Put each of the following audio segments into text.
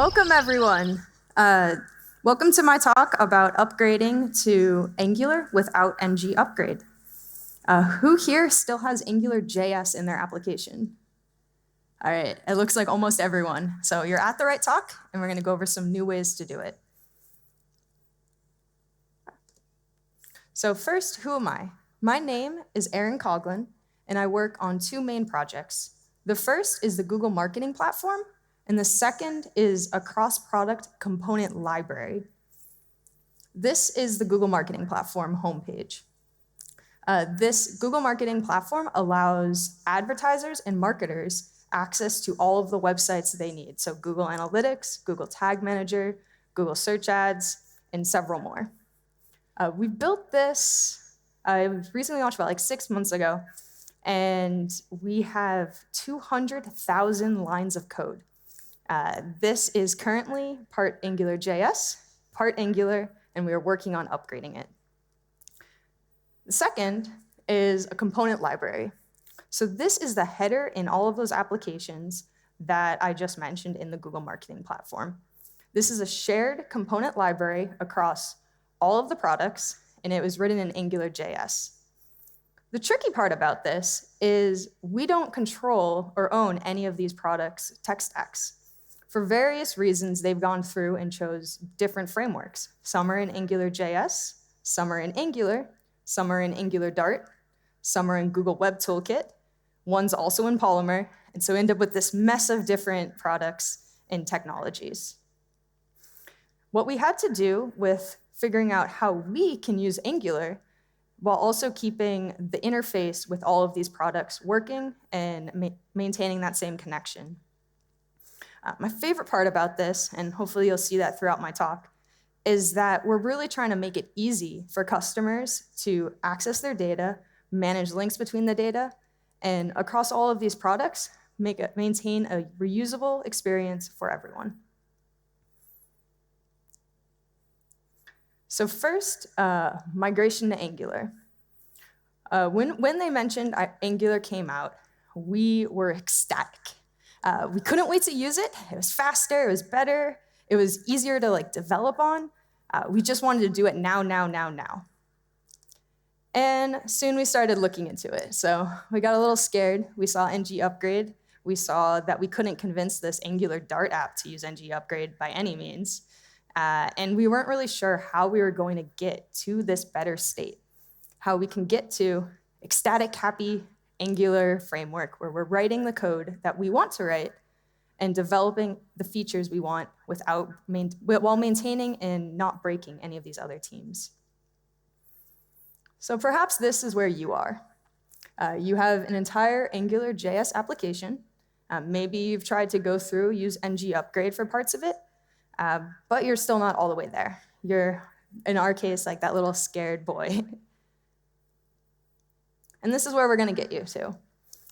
Welcome, everyone. Welcome to my talk about upgrading to Angular without ngUpgrade. Who here still has AngularJS in their application? All right, it looks like almost everyone. So you're at the right talk, and we're going to go over some new ways to do it. So first, who am I? My name is Erin Coughlan, and I work on two main projects. The first is the Google Marketing Platform, and the second is a cross-product component library. This is the Google Marketing Platform homepage. This Google Marketing Platform allows advertisers and marketers access to all of the websites they need. So Google Analytics, Google Tag Manager, Google Search Ads, and several more. We built this, it was recently launched about like 6 months ago, and we have 200,000 lines of code. This is currently part AngularJS, part Angular, and we are working on upgrading it. The second is a component library. So this is the header in all of those applications that I just mentioned in the Google Marketing Platform. This is a shared component library across all of the products, and it was written in AngularJS. The tricky part about this is we don't control or own any of these products' tech stacks. For various reasons, they've gone through and chose different frameworks. Some are in AngularJS, some are in Angular, some are in Angular Dart, some are in Google Web Toolkit, one's also in Polymer, and so end up with this mess of different products and technologies. What we had to do with figuring out how we can use Angular while also keeping the interface with all of these products working and maintaining that same connection. My favorite part about this, and hopefully you'll see that throughout my talk, is that we're really trying to make it easy for customers to access their data, manage links between the data, and across all of these products, maintain a reusable experience for everyone. So first, migration to Angular. When they mentioned Angular came out, we were ecstatic. We couldn't wait to use it. It was faster, it was better, it was easier to develop on. We just wanted to do it now. And soon we started looking into it. So we got a little scared. We saw ngUpgrade. We saw that we couldn't convince this Angular Dart app to use ngUpgrade by any means. And we weren't really sure how we were going to get to this better state, how we can get to ecstatic, happy Angular framework where we're writing the code that we want to write and developing the features we want while maintaining and not breaking any of these other teams. So perhaps this is where you are. You have an entire AngularJS application. Maybe you've tried to go through, use ngUpgrade for parts of it, but you're still not all the way there. You're, in our case, like that little scared boy. And this is where we're going to get you to.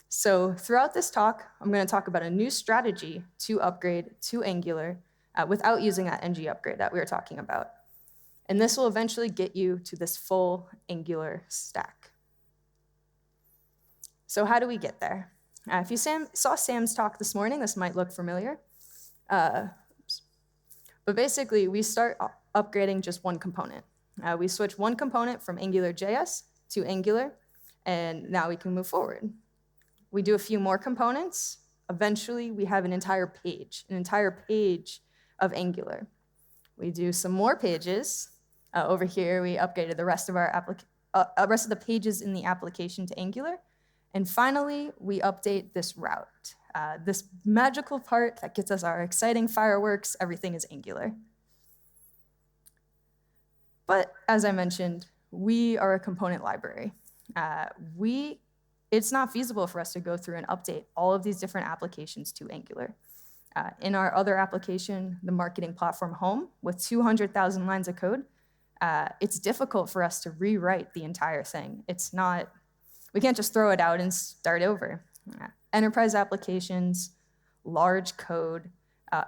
So throughout this talk, I'm going to talk about a new strategy to upgrade to Angular without using that ngUpgrade that we were talking about. And this will eventually get you to this full Angular stack. So how do we get there? If you saw Sam's talk this morning, this might look familiar. But basically, we start upgrading just one component. We switch one component from AngularJS to Angular, and now we can move forward. We do a few more components. Eventually, we have an entire page of Angular. We do some more pages. Over here, we upgraded the rest of the pages in the application to Angular. And finally, we update this route. This magical part that gets us our exciting fireworks, everything is Angular. But as I mentioned, we are a component library. It's not feasible for us to go through and update all of these different applications to Angular. In our other application, the Marketing Platform Home, with 200,000 lines of code, it's difficult for us to rewrite the entire thing. We can't just throw it out and start over. Enterprise applications, large code,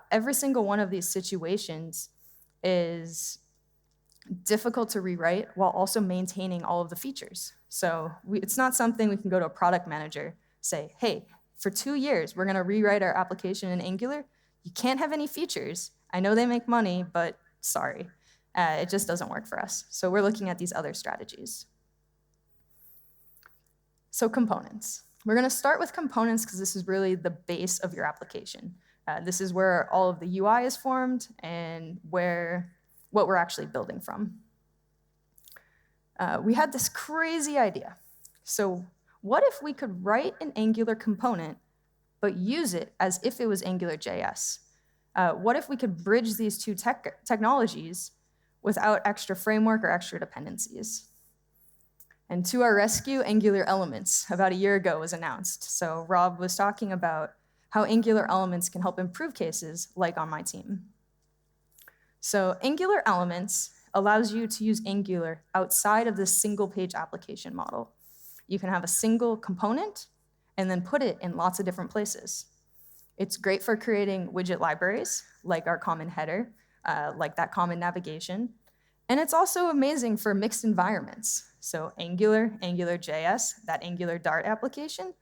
every single one of these situations is difficult to rewrite while also maintaining all of the features. So it's not something we can go to a product manager, say, hey, for 2 years, we're going to rewrite our application in Angular. You can't have any features, I know they make money, but sorry, it just doesn't work for us. So we're looking at these other strategies. So components. We're going to start with components because this is really the base of your application. This is where all of the UI is formed and what we're actually building from. We had this crazy idea. So what if we could write an Angular component but use it as if it was AngularJS? What if we could bridge these two technologies without extra framework or extra dependencies? And to our rescue, Angular Elements, about a year ago, was announced. So Rob was talking about how Angular Elements can help improve cases, like on my team. So Angular Elements allows you to use Angular outside of this single-page application model. You can have a single component and then put it in lots of different places. It's great for creating widget libraries, like our common header, like that common navigation. And it's also amazing for mixed environments. So Angular, AngularJS, that Angular Dart application,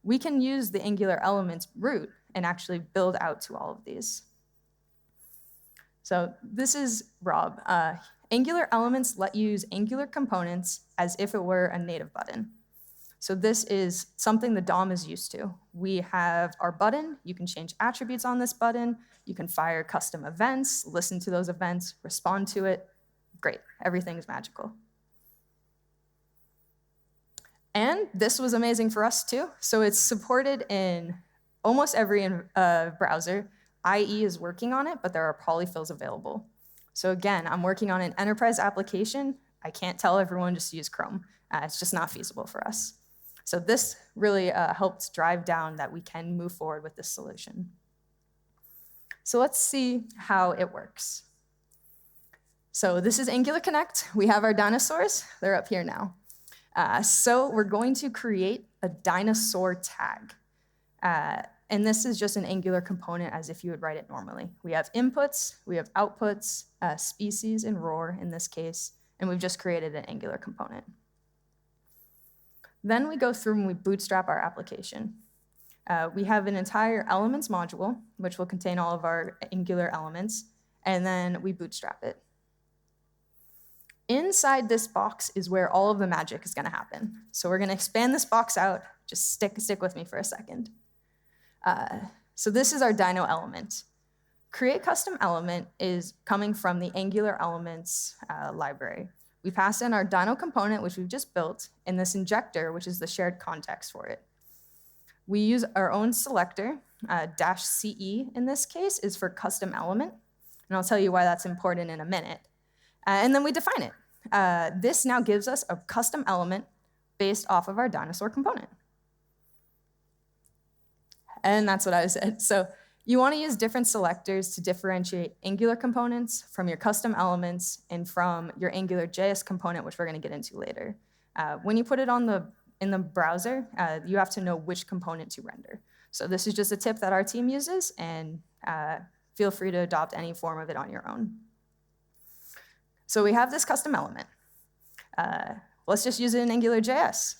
we can use the Angular Elements root and actually build out to all of these. So this is Rob. Angular Elements let you use Angular components as if it were a native button. So this is something the DOM is used to. We have our button. You can change attributes on this button. You can fire custom events, listen to those events, respond to it. Great, everything's magical. And this was amazing for us too. So it's supported in almost every browser. IE is working on it, but there are polyfills available. So again, I'm working on an enterprise application. I can't tell everyone just to use Chrome. It's just not feasible for us. So this really helped drive down that we can move forward with this solution. So let's see how it works. So this is AngularConnect. We have our dinosaurs. They're up here now. So we're going to create a dinosaur tag. And this is just an Angular component as if you would write it normally. We have inputs, we have outputs, species and roar in this case, and we've just created an Angular component. Then we go through and we bootstrap our application. We have an entire elements module, which will contain all of our Angular elements, and then we bootstrap it. Inside this box is where all of the magic is going to happen. So we're going to expand this box out. Just stick with me for a second. So this is our Dino element. Create custom element is coming from the Angular Elements library. We pass in our Dino component, which we've just built, and this injector, which is the shared context for it. We use our own selector, -CE in this case, is for custom element, and I'll tell you why that's important in a minute. And then we define it. This now gives us a custom element based off of our dinosaur component. And that's what I said. So you want to use different selectors to differentiate Angular components from your custom elements and from your AngularJS component, which we're going to get into later. When you put it in the browser, you have to know which component to render. So this is just a tip that our team uses, and feel free to adopt any form of it on your own. So we have this custom element. Let's just use it in AngularJS.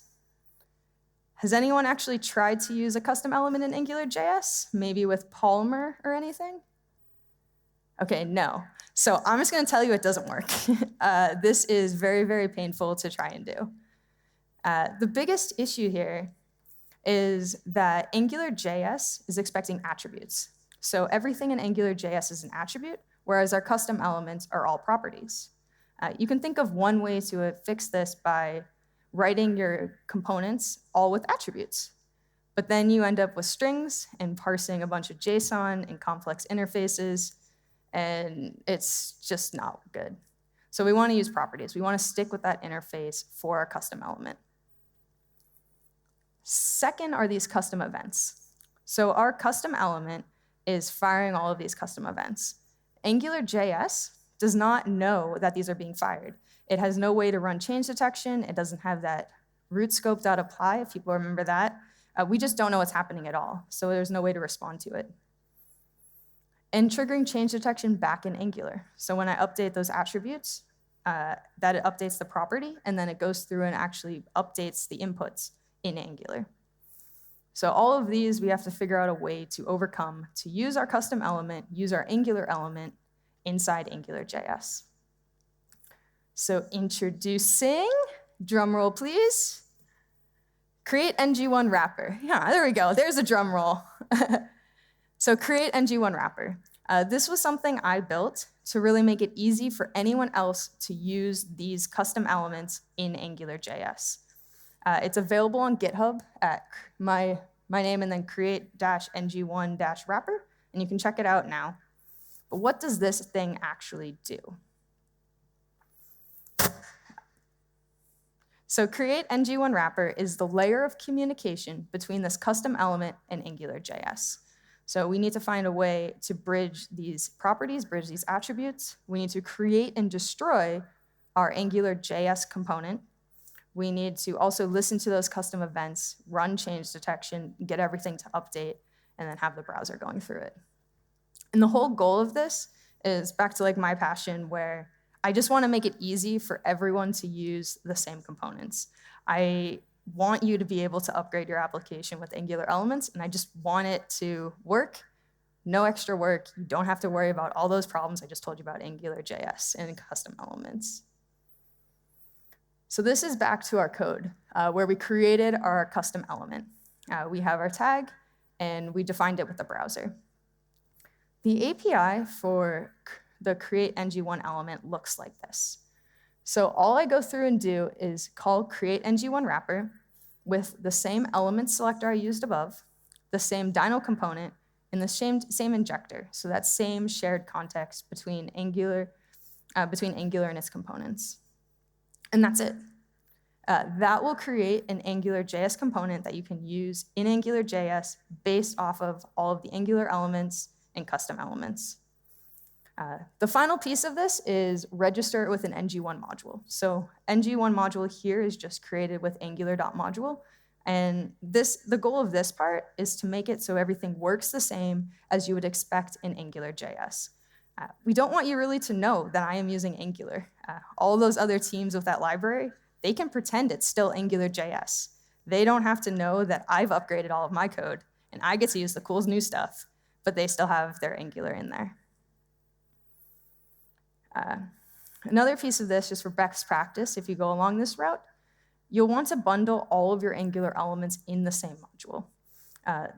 Has anyone actually tried to use a custom element in AngularJS? Maybe with Polymer or anything? Okay, no. So I'm just going to tell you it doesn't work. This is very, very painful to try and do. The biggest issue here is that AngularJS is expecting attributes. So everything in AngularJS is an attribute, whereas our custom elements are all properties. You can think of one way to fix this by writing your components all with attributes. But then you end up with strings and parsing a bunch of JSON and complex interfaces, and it's just not good. So we want to use properties. We want to stick with that interface for our custom element. Second are these custom events. So our custom element is firing all of these custom events. AngularJS does not know that these are being fired. It has no way to run change detection. It doesn't have that root scope.apply, if people remember that. We just don't know what's happening at all, so there's no way to respond to it. And triggering change detection back in Angular. So when I update those attributes, that it updates the property, and then it goes through and actually updates the inputs in Angular. So all of these, we have to figure out a way to overcome to use our custom element, use our Angular element inside AngularJS. So introducing, drum roll please, create ng1 wrapper. Yeah, there we go, there's a drum roll. So create ng1 wrapper. This was something I built to really make it easy for anyone else to use these custom elements in AngularJS. It's available on GitHub at my name and then create-ng1-wrapper, and you can check it out now. But what does this thing actually do? So create ng1 wrapper is the layer of communication between this custom element and AngularJS. So we need to find a way to bridge these properties, bridge these attributes. We need to create and destroy our AngularJS component. We need to also listen to those custom events, run change detection, get everything to update, and then have the browser going through it. And the whole goal of this is back to like my passion, where I just want to make it easy for everyone to use the same components. I want you to be able to upgrade your application with Angular elements, and I just want it to work. No extra work. You don't have to worry about all those problems I just told you about AngularJS and custom elements. So this is back to our code, where we created our custom element. We have our tag, and we defined it with the browser. The API for the create ng1 element looks like this. So all I go through and do is call create ng1 wrapper with the same element selector I used above, the same dyno component, and the same injector. So that same shared context between Angular and its components. And that's it. That will create an AngularJS component that you can use in AngularJS based off of all of the Angular elements and custom elements. The final piece of this is register it with an ng1 module. So ng1 module here is just created with angular.module. And the goal of this part is to make it so everything works the same as you would expect in AngularJS. We don't want you really to know that I am using Angular. All those other teams with that library, they can pretend it's still AngularJS. They don't have to know that I've upgraded all of my code and I get to use the cool new stuff, but they still have their Angular in there. Another piece of this, just for best practice, if you go along this route, you'll want to bundle all of your Angular elements in the same module.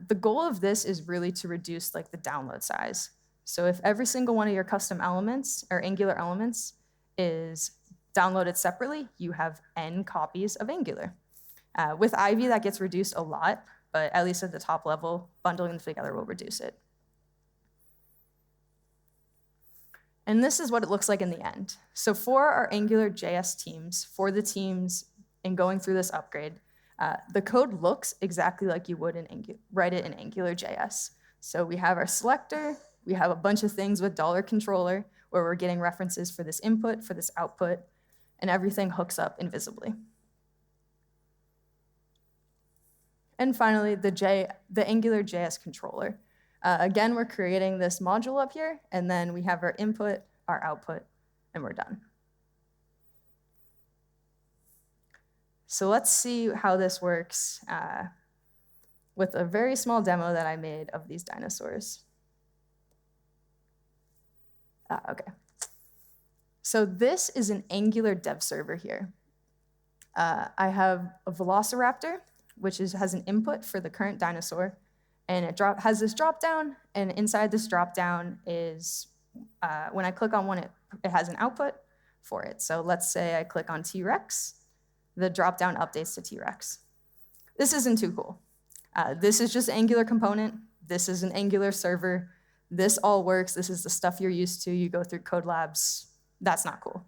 The goal of this is really to reduce like the download size. So if every single one of your custom elements or Angular elements is downloaded separately, you have n copies of Angular. With Ivy, that gets reduced a lot, but at least at the top level, bundling them together will reduce it. And this is what it looks like in the end. So for our AngularJS teams, for the teams in going through this upgrade, the code looks exactly like you would write it in AngularJS. So we have our selector, we have a bunch of things with $controller, where we're getting references for this input, for this output, and everything hooks up invisibly. And finally, the AngularJS controller. Again, we're creating this module up here, and then we have our input, our output, and we're done. So let's see how this works with a very small demo that I made of these dinosaurs. Okay. So this is an Angular dev server here. I have a Velociraptor, which has an input for the current dinosaur, and it has this drop-down, and inside this drop-down is, when I click on one, it has an output for it. So let's say I click on T-Rex, the drop-down updates to T-Rex. This isn't too cool. This is just an Angular component. This is an Angular server. This all works. This is the stuff you're used to. You go through code labs. That's not cool.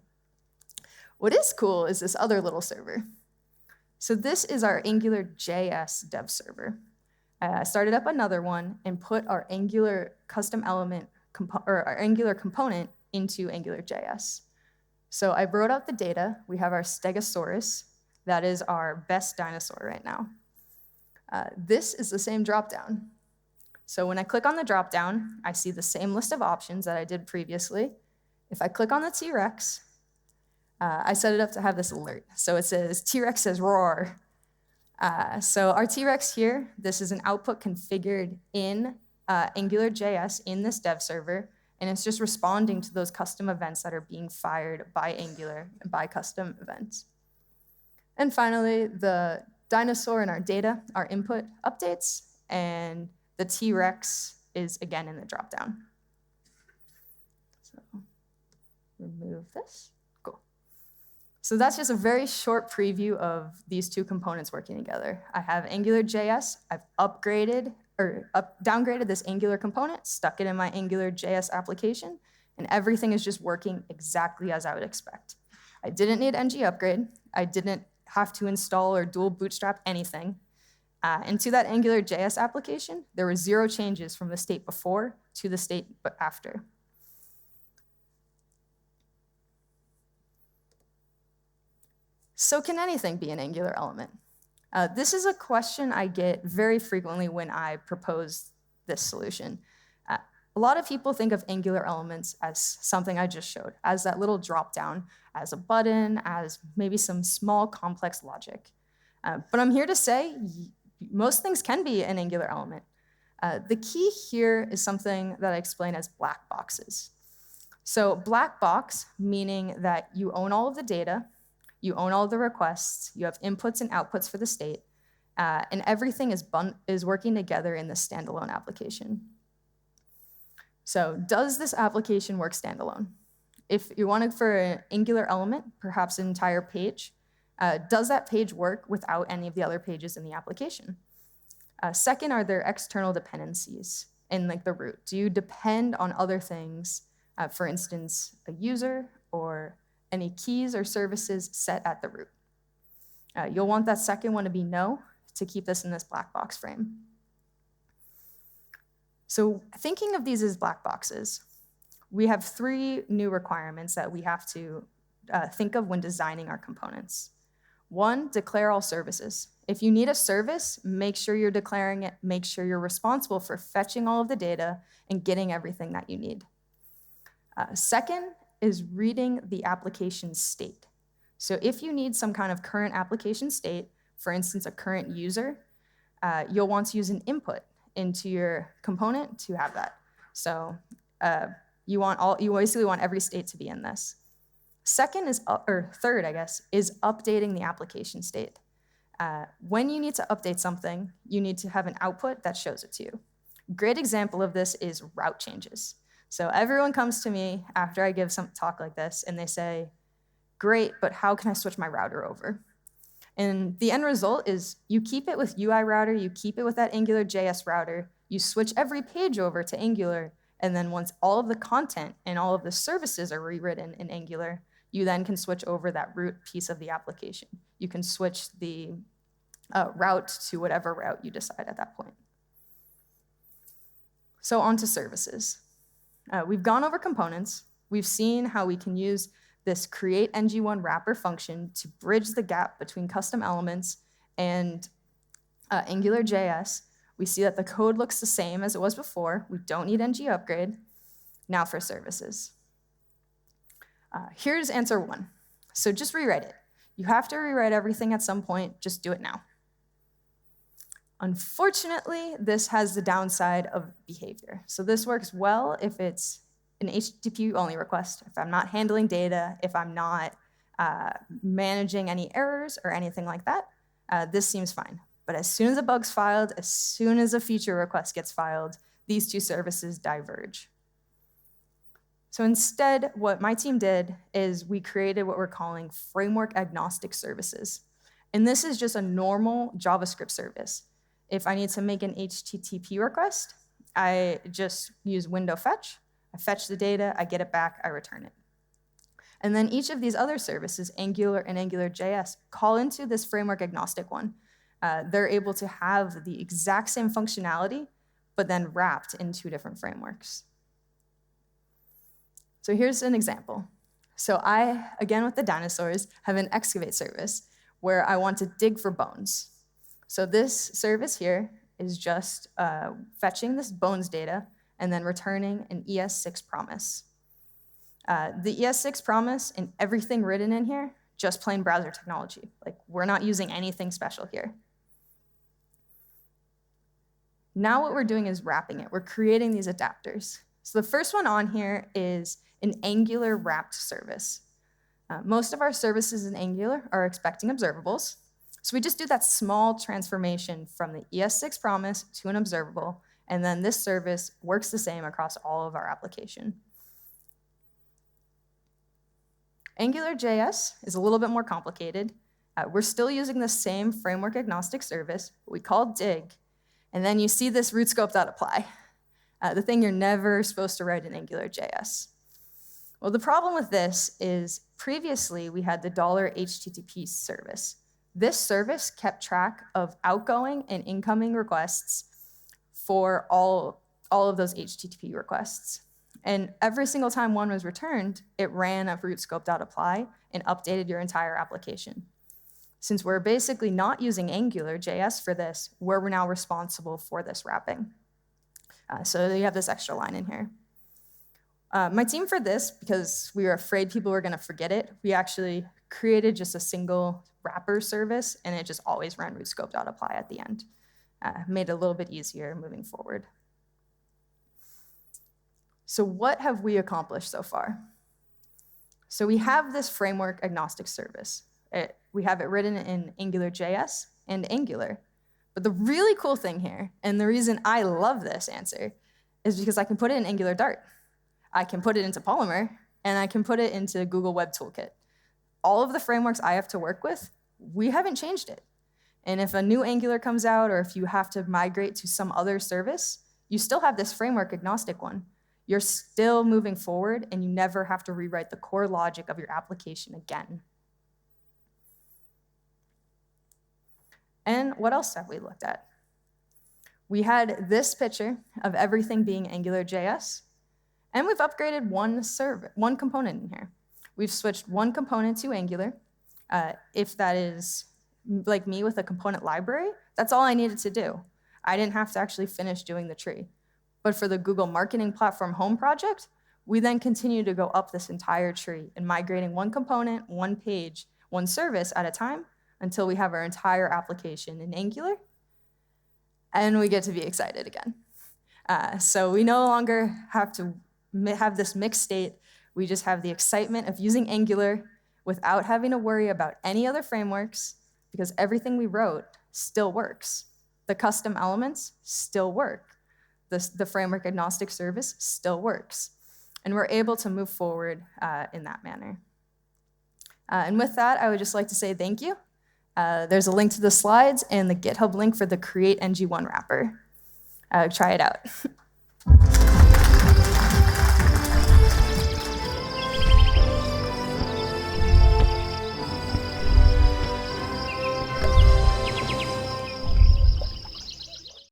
What is cool is this other little server. So this is our AngularJS dev server. I started up another one and put our Angular custom element, or our Angular component into AngularJS. So I wrote out the data. We have our Stegosaurus. That is our best dinosaur right now. This is the same dropdown. So when I click on the dropdown, I see the same list of options that I did previously. If I click on the T-Rex, I set it up to have this alert. So it says, T-Rex says roar. So our T-Rex here, this is an output configured in AngularJS in this dev server, and it's just responding to those custom events that are being fired by Angular and by custom events. And finally, the dinosaur in our data, our input updates, and the T-Rex is again in the dropdown. So remove this. Cool. So that's just a very short preview of these two components working together. I have AngularJS. I've downgraded this Angular component, stuck it in my AngularJS application, and everything is just working exactly as I would expect. I didn't need ngUpgrade. I didn't have to install or dual bootstrap anything. And to that AngularJS application, there were 0 changes from the state before to the state after. So can anything be an Angular element? This is a question I get very frequently when I propose this solution. A lot of people think of Angular elements as something I just showed, as that little drop-down, as a button, as maybe some small complex logic. But I'm here to say most things can be an Angular element. The key here is something that I explain as black boxes. So black box, meaning that you own all of the data, you own all of the requests, you have inputs and outputs for the state, and everything is working together in this standalone application. So does this application work standalone? If you want it for an Angular element, perhaps an entire page, does that page work without any of the other pages in the application? Second, are there external dependencies in like the root? Do you depend on other things, for instance, a user or any keys or services set at the root? You'll want that second one to be no to keep this in this black box frame. So thinking of these as black boxes, we have 3 new requirements that we have to think of when designing our components. 1, declare all services. If you need a service, make sure you're declaring it, make sure you're responsible for fetching all of the data and getting everything that you need. Second is reading the application state. So if you need some kind of current application state, for instance, a current user, you'll want to use an input into your component to have that. So you basically want every state to be in this. Third, I guess, is updating the application state. When you need to update something, you need to have an output that shows it to you. A great example of this is route changes. So everyone comes to me after I give some talk like this, and they say, great, but how can I switch my router over? And the end result is you keep it with UI router, you keep it with that AngularJS router, you switch every page over to Angular, and then once all of the content and all of the services are rewritten in Angular, you then can switch over that root piece of the application. You can switch the route to whatever route you decide at that point. So on to services. We've gone over components. We've seen how we can use this create ng1 wrapper function to bridge the gap between custom elements and AngularJS. We see that the code looks the same as it was before. We don't need ngUpgrade. Now for services. Here's answer 1. So just rewrite it. You have to rewrite everything at some point. Just do it now. Unfortunately, this has the downside of behavior. So this works well if it's an HTTP-only request, if I'm not handling data, if I'm not managing any errors or anything like that, this seems fine. But as soon as a bug's filed, as soon as a feature request gets filed, these 2 services diverge. So instead, what my team did is we created what we're calling framework agnostic services. And this is just a normal JavaScript service. If I need to make an HTTP request, I just use window fetch. I fetch the data, I get it back, I return it. And then each of these other services, Angular and AngularJS, call into this framework agnostic one. They're able to have the exact same functionality, but then wrapped in 2 different frameworks. So here's an example. So I, again with the dinosaurs, have an excavate service where I want to dig for bones. So this service here is just fetching this bones data and then returning an ES6 promise. The ES6 promise and everything written in here, just plain browser technology. Like, we're not using anything special here. Now what we're doing is wrapping it. We're creating these adapters. So the first one on here is an Angular wrapped service. Most of our services in Angular are expecting observables. So we just do that small transformation from the ES6 promise to an observable, and then this service works the same across all of our application. AngularJS is a little bit more complicated. We're still using the same framework agnostic service, we call dig, and then you see this root scope.apply, the thing you're never supposed to write in AngularJS. Well, the problem with this is previously we had the $HTTP service. This service kept track of outgoing and incoming requests for all of those HTTP requests. And every single time one was returned, it ran a root scope.apply and updated your entire application. Since we're basically not using AngularJS for this, we're now responsible for this wrapping. So you have this extra line in here. My team for this, because we were afraid people were going to forget it, we actually created just a single wrapper service, and it just always ran root scope.apply at the end. Made it a little bit easier moving forward. So what have we accomplished so far? So we have this framework agnostic service. We have it written in AngularJS and Angular. But the really cool thing here, and the reason I love this answer, is because I can put it in Angular Dart. I can put it into Polymer, and I can put it into Google Web Toolkit. All of the frameworks I have to work with, we haven't changed it. And if a new Angular comes out, or if you have to migrate to some other service, you still have this framework agnostic one. You're still moving forward, and you never have to rewrite the core logic of your application again. And what else have we looked at? We had this picture of everything being AngularJS, and we've upgraded one component in here. We've switched one component to Angular. If that is like me with a component library, that's all I needed to do. I didn't have to actually finish doing the tree. But for the Google Marketing Platform Home project, we then continue to go up this entire tree and migrating one component, one page, one service at a time until we have our entire application in Angular, and we get to be excited again. So we no longer have to have this mixed state. We just have the excitement of using Angular without having to worry about any other frameworks, because everything we wrote still works. The custom elements still work. The framework agnostic service still works. And we're able to move forward in that manner. And with that, I would just like to say thank you. There's a link to the slides and the GitHub link for the Create NG1 wrapper. Try it out.